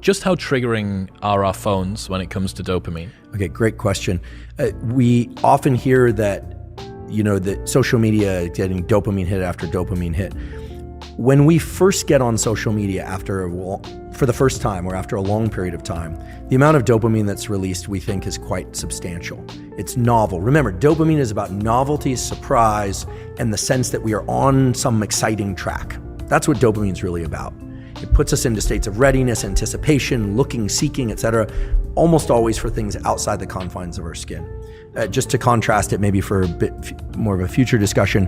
Just how triggering are our phones when it comes to dopamine? Okay, great question. We often hear that, that social media getting dopamine hit after dopamine hit. When we first get on social media for the first time or after a long period of time, the amount of dopamine that's released we think is quite substantial. It's novel. Remember, dopamine is about novelty, surprise, and the sense that we are on some exciting track. That's what dopamine is really about. It puts us into states of readiness, anticipation, looking, seeking, etc., almost always for things outside the confines of our skin. Just to contrast it maybe for a bit more of a future discussion,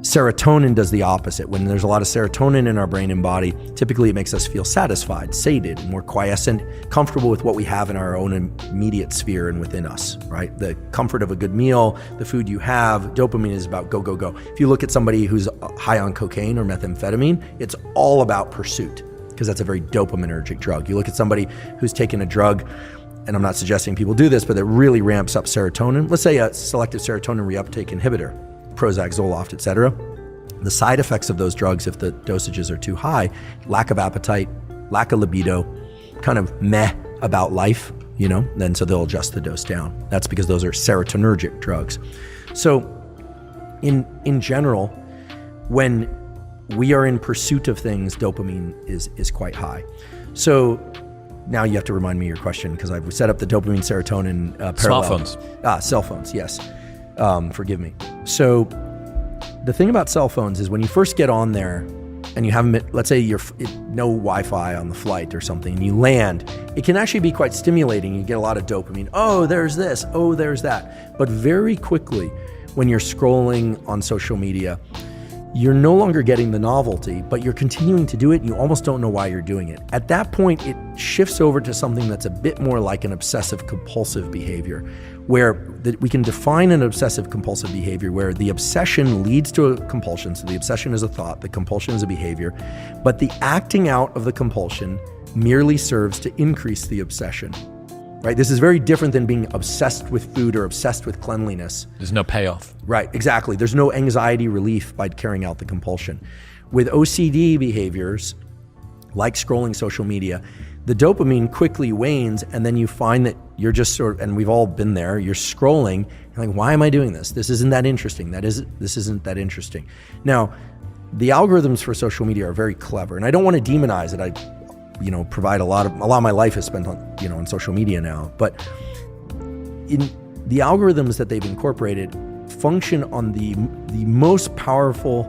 serotonin does the opposite. When there's a lot of serotonin in our brain and body, typically it makes us feel satisfied, sated, more quiescent, comfortable with what we have in our own immediate sphere and within us, right? The comfort of a good meal, the food you have, dopamine is about go, go, go. If you look at somebody who's high on cocaine or methamphetamine, it's all about pursuit because that's a very dopaminergic drug. You look at somebody who's taken a drug, and I'm not suggesting people do this, but it really ramps up serotonin. Let's say a selective serotonin reuptake inhibitor, Prozac, Zoloft, etc. The side effects of those drugs, if the dosages are too high, lack of appetite, lack of libido, kind of meh about life, then so they'll adjust the dose down. That's because those are serotonergic drugs. So in general, when we are in pursuit of things, dopamine is quite high. So now you have to remind me your question because I've set up the dopamine serotonin parallel. Smartphones. Cell phones, yes. Forgive me. So the thing about cell phones is when you first get on there and you haven't, let's say you're no Wi-Fi on the flight or something, and you land, it can actually be quite stimulating. You get a lot of dopamine. Oh, there's this. Oh, there's that. But very quickly, when you're scrolling on social media, you're no longer getting the novelty, but you're continuing to do it and you almost don't know why you're doing it. At that point, it shifts over to something that's a bit more like an obsessive compulsive behavior, where we can define an obsessive compulsive behavior where the obsession leads to a compulsion. So the obsession is a thought, the compulsion is a behavior, but the acting out of the compulsion merely serves to increase the obsession. Right? This is very different than being obsessed with food or obsessed with cleanliness. There's no payoff. Right, exactly. There's no anxiety relief by carrying out the compulsion. With OCD behaviors, like scrolling social media, the dopamine quickly wanes, and then you find that you're just and we've all been there, you're scrolling, you're like, why am I doing this? This isn't that interesting. This isn't that interesting. Now, the algorithms for social media are very clever, and I don't want to demonize it. Provide a lot of my life is spent on, on social media now, but in the algorithms that they've incorporated function on the most powerful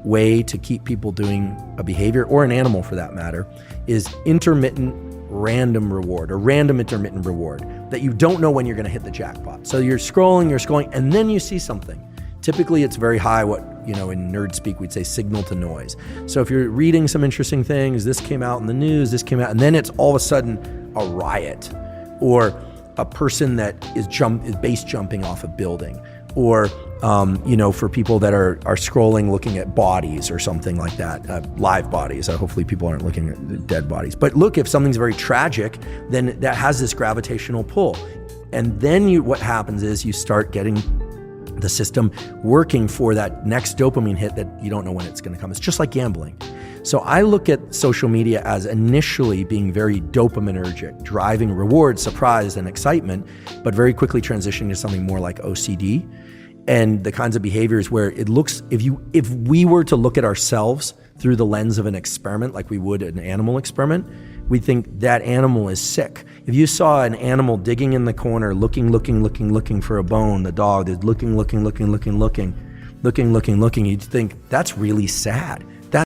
way to keep people doing a behavior, or an animal for that matter, is intermittent random reward, or random intermittent reward, that you don't know when you're going to hit the jackpot. So you're scrolling, and then you see something. Typically it's very high, what, in nerd speak, we'd say signal to noise. So if you're reading some interesting things, this came out in the news, and then it's all of a sudden a riot, or a person that is base jumping off a building, or, for people that are scrolling, looking at bodies or something like that, live bodies. Hopefully people aren't looking at dead bodies. But look, if something's very tragic, then that has this gravitational pull. And then what happens is you start getting the system working for that next dopamine hit that you don't know when it's going to come. It's just like gambling. So I look at social media as initially being very dopaminergic, driving reward, surprise, and excitement, but very quickly transitioning to something more like OCD and the kinds of behaviors where it looks, if we were to look at ourselves through the lens of an experiment, like we would an animal experiment, we think that animal is sick. If you saw an animal digging in the corner, looking for a bone, the dog is looking, you'd think that's really sad.